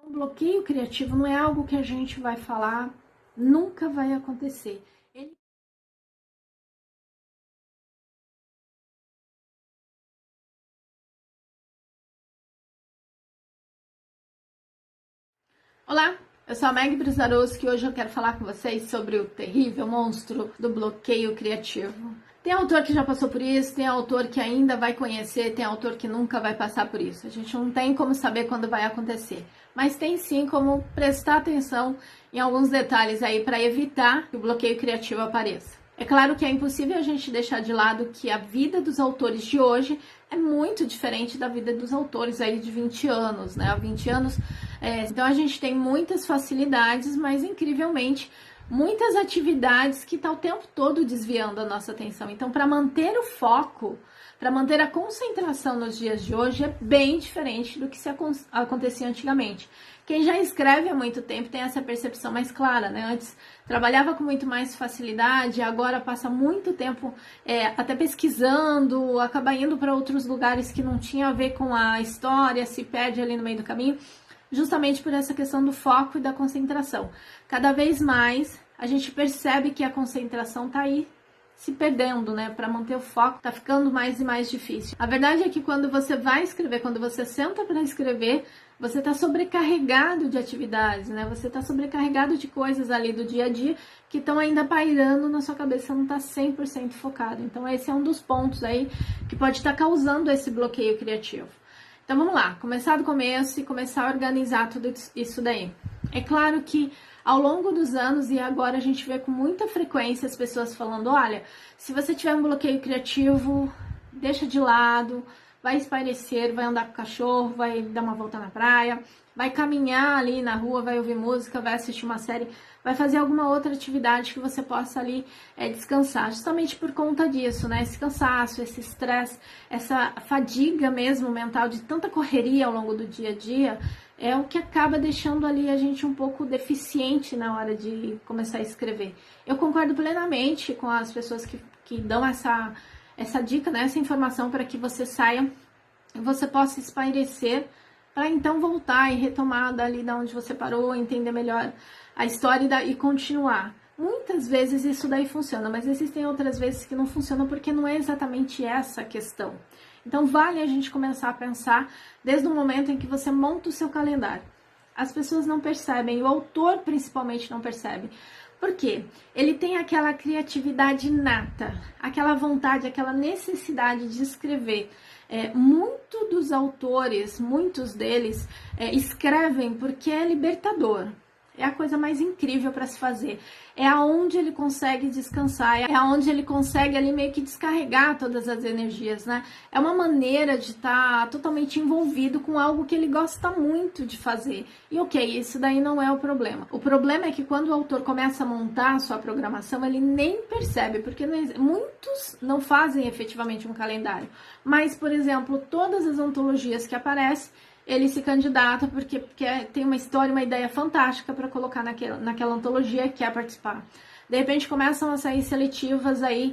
O bloqueio criativo não é algo que a gente vai falar, nunca vai acontecer. Olá, eu sou a Meg Brizaroski e hoje eu quero falar com vocês sobre o terrível monstro do bloqueio criativo. Tem autor que já passou por isso, tem autor que ainda vai conhecer, tem autor que nunca vai passar por isso. A gente não tem como saber quando vai acontecer, mas tem sim como prestar atenção em alguns detalhes aí para evitar que o bloqueio criativo apareça. É claro que é impossível a gente deixar de lado que a vida dos autores de hoje é muito diferente da vida dos autores aí de 20 anos, né? Há 20 anos, então a gente tem muitas facilidades, mas incrivelmente muitas atividades que tá o tempo todo desviando a nossa atenção. Então, para manter o foco, para manter a concentração nos dias de hoje é bem diferente do que se acontecia antigamente. Quem já escreve há muito tempo tem essa percepção mais clara, né? Antes trabalhava com muito mais facilidade, agora passa muito tempo até pesquisando, acaba indo para outros lugares que não tinha a ver com a história, se perde ali no meio do caminho, justamente por essa questão do foco e da concentração. Cada vez mais a gente percebe que a concentração está aí se perdendo, né? Para manter o foco tá ficando mais e mais difícil. A verdade é que quando você vai escrever, quando você senta para escrever, você tá sobrecarregado de atividades, né? Você tá sobrecarregado de coisas ali do dia a dia que estão ainda pairando na sua cabeça, não tá 100% focado. Então esse é um dos pontos aí que pode estar causando esse bloqueio criativo. Então vamos lá, começar do começo e começar a organizar tudo isso daí. É claro que ao longo dos anos, e agora a gente vê com muita frequência as pessoas falando, olha, se você tiver um bloqueio criativo, deixa de lado, vai espairecer, vai andar com o cachorro, vai dar uma volta na praia, vai caminhar ali na rua, vai ouvir música, vai assistir uma série, vai fazer alguma outra atividade que você possa ali descansar, justamente por conta disso, né? Esse cansaço, esse estresse, essa fadiga mesmo mental de tanta correria ao longo do dia a dia, é o que acaba deixando ali a gente um pouco deficiente na hora de começar a escrever. Eu concordo plenamente com as pessoas que dão essa dica, né, essa informação para que você saia e você possa espairecer para então voltar e retomar dali da onde você parou, entender melhor a história e continuar. Muitas vezes isso daí funciona, mas existem outras vezes que não funcionam porque não é exatamente essa a questão. Então vale a gente começar a pensar desde o momento em que você monta o seu calendário. As pessoas não percebem, o autor principalmente não percebe. Por quê? Ele tem aquela criatividade inata, aquela vontade, aquela necessidade de escrever. Muitos dos autores, muitos deles, escrevem porque é libertador. É a coisa mais incrível para se fazer. É aonde ele consegue descansar, é aonde ele consegue ali meio que descarregar todas as energias, né? É uma maneira de estar totalmente envolvido com algo que ele gosta muito de fazer. E ok, isso daí não é o problema. O problema é que quando o autor começa a montar a sua programação, ele nem percebe, porque muitos não fazem efetivamente um calendário. Mas, por exemplo, todas as antologias que aparecem, ele se candidata porque tem uma história, uma ideia fantástica para colocar naquela antologia, quer participar. De repente começam a sair seletivas aí,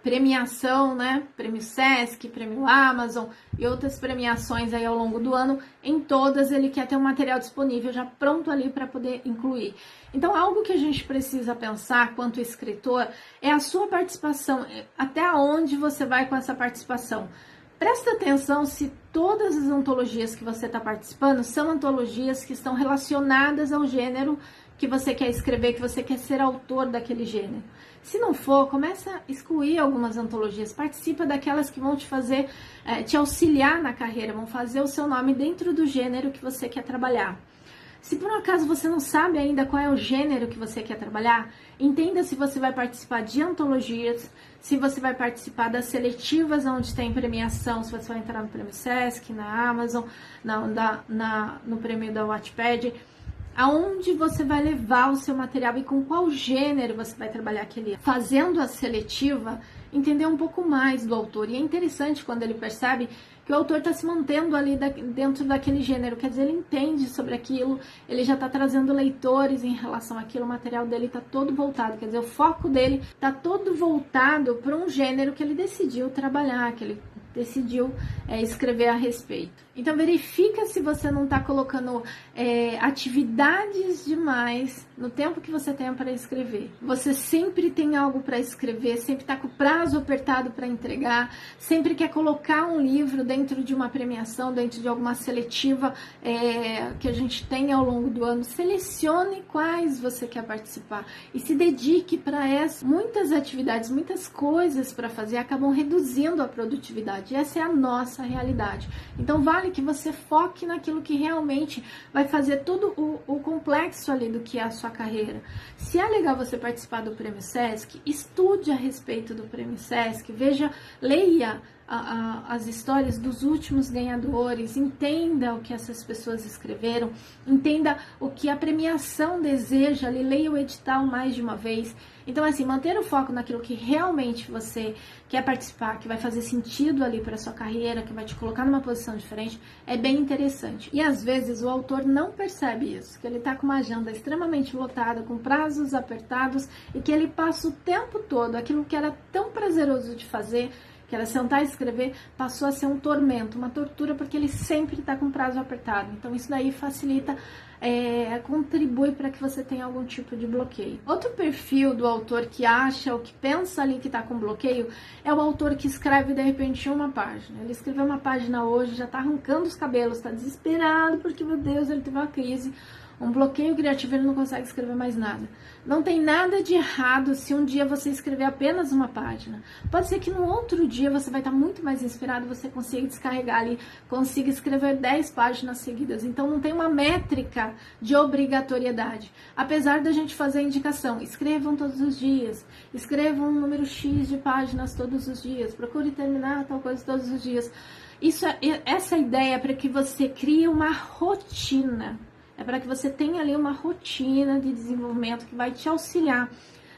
premiação, né? Prêmio Sesc, Prêmio Amazon e outras premiações aí ao longo do ano. Em todas ele quer ter um material disponível já pronto ali para poder incluir. Então algo que a gente precisa pensar quanto escritor é a sua participação, até onde você vai com essa participação. Presta atenção se todas as antologias que você está participando são antologias que estão relacionadas ao gênero que você quer escrever, que você quer ser autor daquele gênero. Se não for, começa a excluir algumas antologias, participa daquelas que vão te fazer, te auxiliar na carreira, vão fazer o seu nome dentro do gênero que você quer trabalhar. Se por um acaso você não sabe ainda qual é o gênero que você quer trabalhar, entenda se você vai participar de antologias, se você vai participar das seletivas onde tem premiação, se você vai entrar no Prêmio Sesc, na Amazon, no prêmio da Wattpad, aonde você vai levar o seu material e com qual gênero você vai trabalhar aquele. Fazendo a seletiva, entender um pouco mais do autor. E é interessante quando ele percebe que o autor está se mantendo ali dentro daquele gênero, quer dizer, ele entende sobre aquilo, ele já está trazendo leitores em relação àquilo, o material dele está todo voltado, quer dizer, o foco dele está todo voltado para um gênero que ele decidiu trabalhar, que ele decidiu escrever a respeito. Então verifica se você não está colocando atividades demais no tempo que você tem para escrever. Você sempre tem algo para escrever, sempre está com o prazo apertado para entregar, sempre quer colocar um livro dentro de uma premiação, dentro de alguma seletiva que a gente tem ao longo do ano. Selecione quais você quer participar e se dedique para essas. Muitas atividades, muitas coisas para fazer acabam reduzindo a produtividade. Essa é a nossa realidade. Então vale que você foque naquilo que realmente vai fazer todo o complexo ali do que é a sua carreira. Se é legal você participar do Prêmio Sesc, estude a respeito do Prêmio Sesc, leia as histórias dos últimos ganhadores, entenda o que essas pessoas escreveram, entenda o que a premiação deseja, leia o edital mais de uma vez. Então, assim, manter o foco naquilo que realmente você quer participar, que vai fazer sentido ali para sua carreira, que vai te colocar numa posição diferente, é bem interessante. E às vezes o autor não percebe isso, que ele está com uma agenda extremamente lotada, com prazos apertados, e que ele passa o tempo todo, aquilo que era tão prazeroso de fazer, que era sentar e escrever, passou a ser um tormento, uma tortura, porque ele sempre está com prazo apertado. Então isso daí facilita, contribui para que você tenha algum tipo de bloqueio. Outro perfil do autor que acha ou que pensa ali que está com bloqueio é o autor que escreve de repente uma página. Ele escreveu uma página hoje, já está arrancando os cabelos, está desesperado porque, meu Deus, ele teve uma crise. Um bloqueio criativo, ele não consegue escrever mais nada. Não tem nada de errado se um dia você escrever apenas uma página. Pode ser que no outro dia você vai estar muito mais inspirado, você consiga descarregar ali, consiga escrever 10 páginas seguidas. Então não tem uma métrica de obrigatoriedade. Apesar da gente fazer a indicação, escrevam todos os dias, escrevam um número X de páginas todos os dias, procure terminar tal coisa todos os dias. Essa ideia é para que você crie uma rotina. É para que você tenha ali uma rotina de desenvolvimento que vai te auxiliar.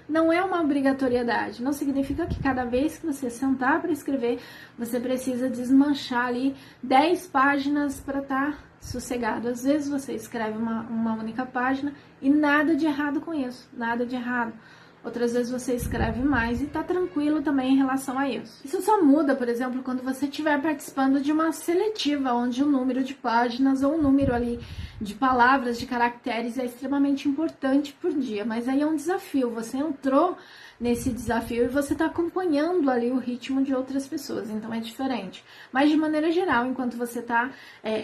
Não é uma obrigatoriedade, não significa que cada vez que você sentar para escrever, você precisa desmanchar ali 10 páginas para estar sossegado. Às vezes você escreve uma única página e nada de errado com isso, nada de errado. Outras vezes você escreve mais e tá tranquilo também em relação a isso. Isso só muda, por exemplo, quando você estiver participando de uma seletiva, onde o número de páginas ou o número ali de palavras, de caracteres é extremamente importante por dia. Mas aí é um desafio, você entrou nesse desafio e você está acompanhando ali o ritmo de outras pessoas, então é diferente. Mas de maneira geral, enquanto você está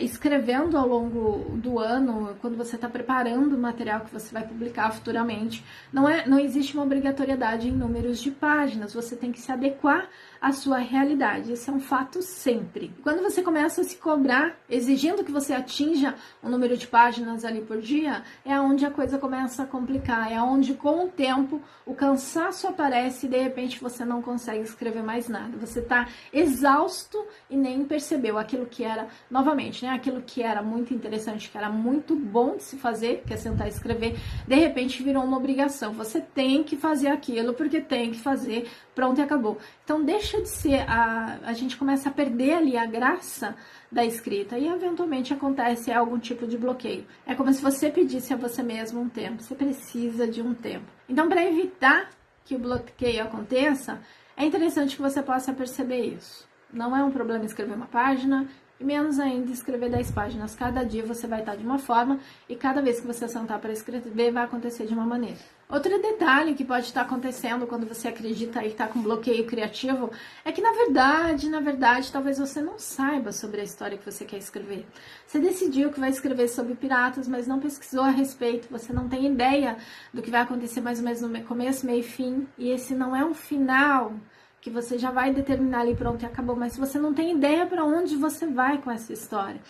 escrevendo ao longo do ano, quando você está preparando o material que você vai publicar futuramente, não existe uma obrigatoriedade em números de páginas, você tem que se adequar à sua realidade, esse é um fato sempre. Quando você começa a se cobrar, exigindo que você atinja um número de páginas ali por dia, é onde a coisa começa a complicar, é onde com o tempo o cansaço aparece e de repente você não consegue escrever mais nada, você está exausto e nem percebeu aquilo que era, novamente, né, aquilo que era muito interessante, que era muito bom de se fazer, que é sentar e escrever, de repente virou uma obrigação, você tem que fazer aquilo porque tem que fazer, pronto e acabou. Então deixa de ser, a gente começa a perder ali a graça da escrita e eventualmente acontece algum tipo de bloqueio. É como se você pedisse a você mesmo um tempo, você precisa de um tempo. Então, para evitar que o bloqueio aconteça, é interessante que você possa perceber isso. Não é um problema escrever uma página, e menos ainda escrever 10 páginas. Cada dia você vai estar de uma forma e cada vez que você sentar para escrever vai acontecer de uma maneira. Outro detalhe que pode estar acontecendo quando você acredita que está com bloqueio criativo é que, na verdade, talvez você não saiba sobre a história que você quer escrever. Você decidiu que vai escrever sobre piratas, mas não pesquisou a respeito, você não tem ideia do que vai acontecer mais ou menos no começo, meio e fim, e esse não é um final que você já vai determinar ali, pronto, e acabou, mas você não tem ideia para onde você vai com essa história.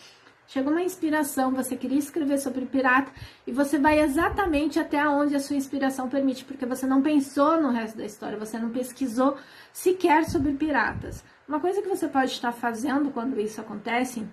Chegou uma inspiração, você queria escrever sobre pirata e você vai exatamente até onde a sua inspiração permite, porque você não pensou no resto da história, você não pesquisou sequer sobre piratas. Uma coisa que você pode estar fazendo quando isso acontece,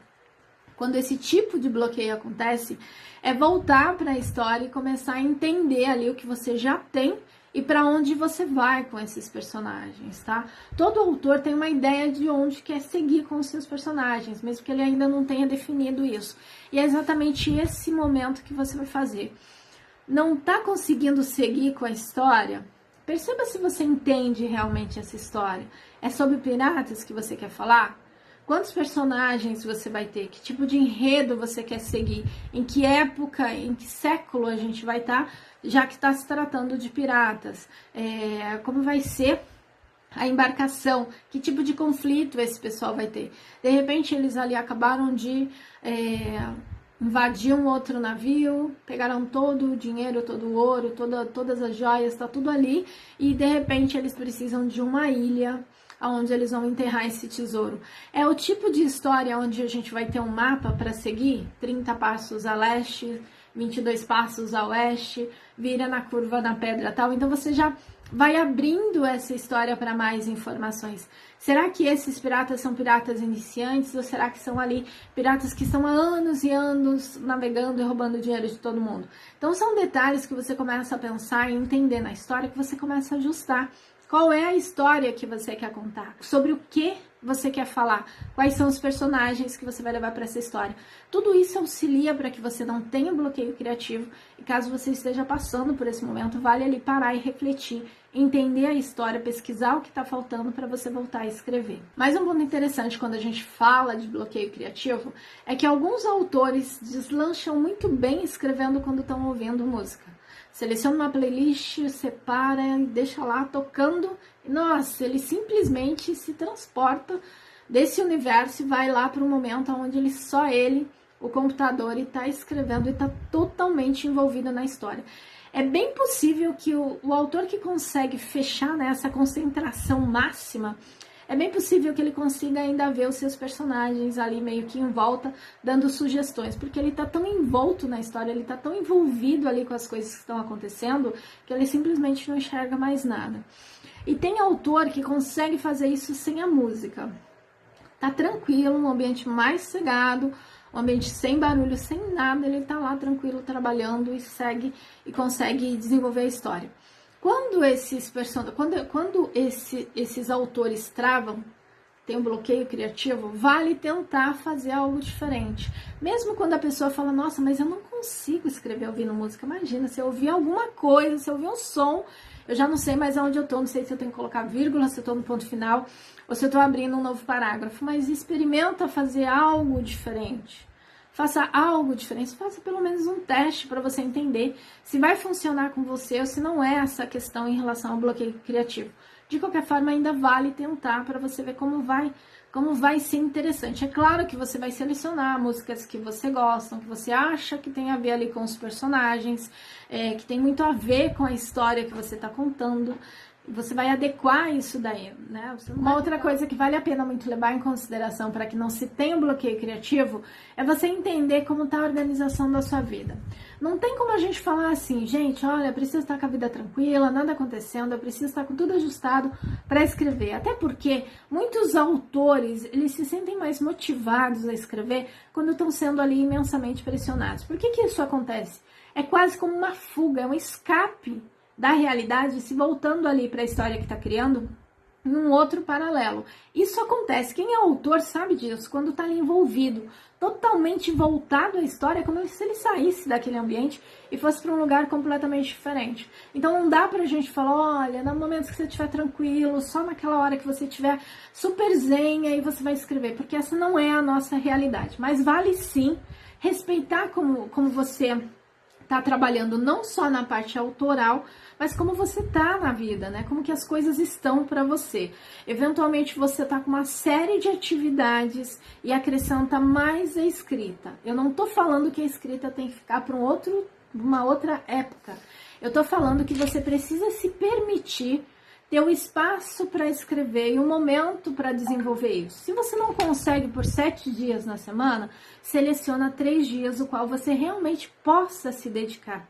quando esse tipo de bloqueio acontece, é voltar para a história e começar a entender ali o que você já tem e para onde você vai com esses personagens, tá? Todo autor tem uma ideia de onde quer seguir com os seus personagens, mesmo que ele ainda não tenha definido isso. E é exatamente esse momento que você vai fazer. Não tá conseguindo seguir com a história? Perceba se você entende realmente essa história. É sobre piratas que você quer falar? Quantos personagens você vai ter? Que tipo de enredo você quer seguir? Em que época, em que século a gente vai estar, já que está se tratando de piratas? Como vai ser a embarcação? Que tipo de conflito esse pessoal vai ter? De repente eles ali acabaram de invadir um outro navio, pegaram todo o dinheiro, todo o ouro, todas as joias, tá tudo ali, e de repente eles precisam de uma ilha onde eles vão enterrar esse tesouro. É o tipo de história onde a gente vai ter um mapa para seguir, 30 passos a leste, 22 passos a oeste, vira na curva da pedra tal. Então você já vai abrindo essa história para mais informações. Será que esses piratas são piratas iniciantes ou será que são ali piratas que estão há anos e anos navegando e roubando dinheiro de todo mundo? Então são detalhes que você começa a pensar e entender na história, que você começa a ajustar. Qual é a história que você quer contar? Sobre o que você quer falar? Quais são os personagens que você vai levar para essa história? Tudo isso auxilia para que você não tenha bloqueio criativo. E caso você esteja passando por esse momento, vale ali parar e refletir, entender a história, pesquisar o que está faltando para você voltar a escrever. Mais um ponto interessante quando a gente fala de bloqueio criativo é que alguns autores deslancham muito bem escrevendo quando estão ouvindo música. Seleciona uma playlist, separa e deixa lá tocando. Nossa, ele simplesmente se transporta desse universo e vai lá para um momento onde só ele, o computador, está escrevendo e está totalmente envolvido na história. É bem possível que o autor que consegue fechar, né, essa concentração máxima, é bem possível que ele consiga ainda ver os seus personagens ali meio que em volta, dando sugestões, porque ele tá tão envolto na história, ele tá tão envolvido ali com as coisas que estão acontecendo, que ele simplesmente não enxerga mais nada. E tem autor que consegue fazer isso sem a música. Tá tranquilo, um ambiente mais sossegado, um ambiente sem barulho, sem nada, ele tá lá tranquilo, trabalhando e segue e consegue desenvolver a história. Quando esses autores travam, tem um bloqueio criativo, vale tentar fazer algo diferente. Mesmo quando a pessoa fala, nossa, mas eu não consigo escrever ouvindo música. Imagina, se eu ouvir alguma coisa, se eu ouvir um som, eu já não sei mais aonde eu tô, não sei se eu tenho que colocar vírgula, se eu tô no ponto final, ou se eu tô abrindo um novo parágrafo. Mas experimenta fazer algo diferente. Faça algo diferente, faça pelo menos um teste para você entender se vai funcionar com você ou se não é essa questão em relação ao bloqueio criativo. De qualquer forma, ainda vale tentar para você ver como vai ser interessante. É claro que você vai selecionar músicas que você gosta, que você acha que tem a ver ali com os personagens, que tem muito a ver com a história que você está contando. Você vai adequar isso daí, né? Uma outra coisa que vale a pena muito levar em consideração para que não se tenha um bloqueio criativo é você entender como está a organização da sua vida. Não tem como a gente falar assim, gente, olha, eu preciso estar com a vida tranquila, nada acontecendo, eu preciso estar com tudo ajustado para escrever. Até porque muitos autores, eles se sentem mais motivados a escrever quando estão sendo ali imensamente pressionados. Por que isso acontece? É quase como uma fuga, é um escape da realidade, se voltando ali para a história que está criando, em um outro paralelo. Isso acontece, quem é autor sabe disso, quando está ali envolvido, totalmente voltado à história, é como se ele saísse daquele ambiente e fosse para um lugar completamente diferente. Então não dá pra gente falar, olha, no momento que você estiver tranquilo, só naquela hora que você estiver super zen, aí você vai escrever, porque essa não é a nossa realidade. Mas vale sim respeitar como você tá trabalhando não só na parte autoral, mas como você tá na vida, né? Como que as coisas estão para você. Eventualmente você tá com uma série de atividades e acrescenta mais a escrita. Eu não tô falando que a escrita tem que ficar para uma outra época. Eu tô falando que você precisa se permitir ter o espaço para escrever e um momento para desenvolver isso. Se você não consegue por 7 dias na semana, seleciona 3 dias, o qual você realmente possa se dedicar.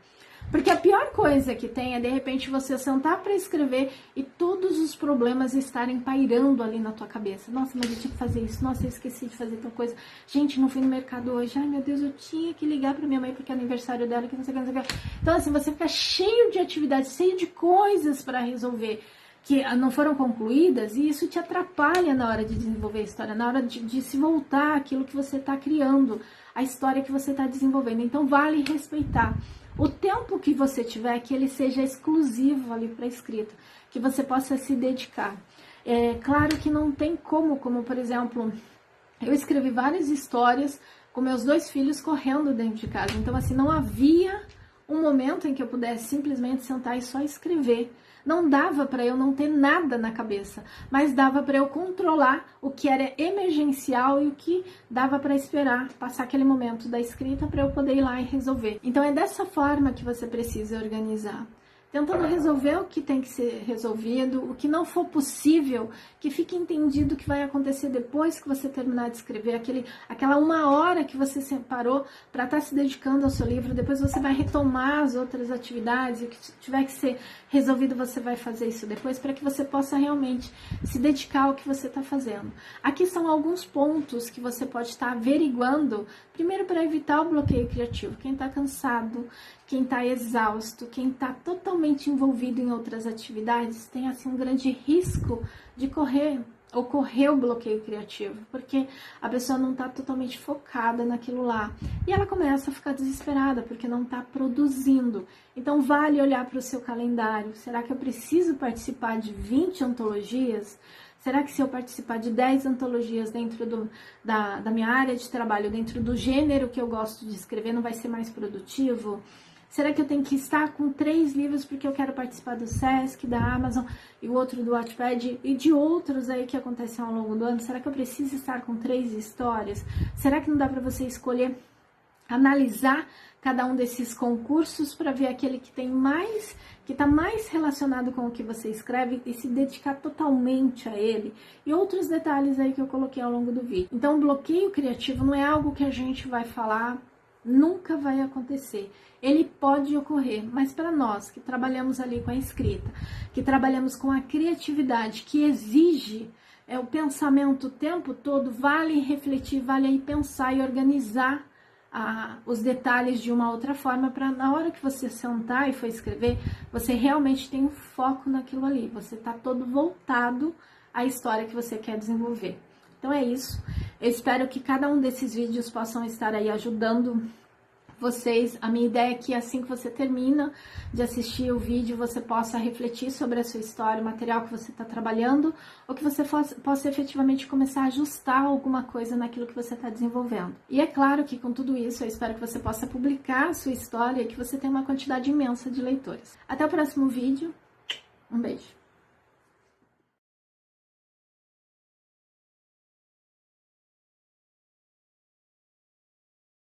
Porque a pior coisa que tem é, de repente, você sentar para escrever e todos os problemas estarem pairando ali na tua cabeça. Nossa, mas eu tinha que fazer isso. Nossa, eu esqueci de fazer tal coisa. Gente, não fui no mercado hoje. Ai, meu Deus, eu tinha que ligar para minha mãe porque é aniversário dela, que não sei o que, não sei o que. Então, assim, você fica cheio de atividades, cheio de coisas para resolver que não foram concluídas, e isso te atrapalha na hora de desenvolver a história, na hora de se voltar àquilo que você está criando, a história que você está desenvolvendo. Então, vale respeitar o tempo que você tiver, que ele seja exclusivo ali para a escrita, que você possa se dedicar. É claro que não tem como por exemplo, Eu escrevi várias histórias com meus 2 filhos correndo dentro de casa. Então, assim, não havia um momento em que eu pudesse simplesmente sentar e só escrever. Não dava para eu não ter nada na cabeça, mas dava para eu controlar o que era emergencial e o que dava para esperar passar aquele momento da escrita para eu poder ir lá e resolver. Então, é dessa forma que você precisa organizar. Tentando resolver o que tem que ser resolvido, o que não for possível, que fique entendido o que vai acontecer depois que você terminar de escrever, aquela 1 hora que você separou para estar se dedicando ao seu livro, depois você vai retomar as outras atividades, e o que tiver que ser resolvido você vai fazer isso depois, para que você possa realmente se dedicar ao que você está fazendo. Aqui são alguns pontos que você pode estar averiguando, primeiro para evitar o bloqueio criativo. Quem está cansado, quem está exausto, quem está totalmente envolvido em outras atividades, tem assim um grande risco de ocorrer o bloqueio criativo, porque a pessoa não está totalmente focada naquilo lá. E ela começa a ficar desesperada, porque não está produzindo. Então, vale olhar para o seu calendário. Será que eu preciso participar de 20 antologias? Será que se eu participar de 10 antologias dentro da minha área de trabalho, dentro do gênero que eu gosto de escrever, não vai ser mais produtivo? Será que eu tenho que estar com 3 livros porque eu quero participar do Sesc, da Amazon e o outro do Wattpad e de outros aí que acontecem ao longo do ano? Será que eu preciso estar com 3 histórias? Será que não dá para você escolher, analisar cada um desses concursos para ver aquele que tem mais, que está mais relacionado com o que você escreve e se dedicar totalmente a ele? E outros detalhes aí que eu coloquei ao longo do vídeo. Então, o bloqueio criativo não é algo que a gente vai falar, nunca vai acontecer. Ele pode ocorrer, mas para nós que trabalhamos ali com a escrita, que trabalhamos com a criatividade, que exige o pensamento o tempo todo, vale refletir, vale aí pensar e organizar os detalhes de uma outra forma, para na hora que você sentar e for escrever, você realmente tem um foco naquilo ali, você está todo voltado à história que você quer desenvolver. Então é isso, eu espero que cada um desses vídeos possam estar aí ajudando vocês. A minha ideia é que assim que você termina de assistir o vídeo, você possa refletir sobre a sua história, o material que você está trabalhando, ou que você possa efetivamente começar a ajustar alguma coisa naquilo que você está desenvolvendo. E é claro que com tudo isso, eu espero que você possa publicar a sua história e que você tenha uma quantidade imensa de leitores. Até o próximo vídeo, um beijo!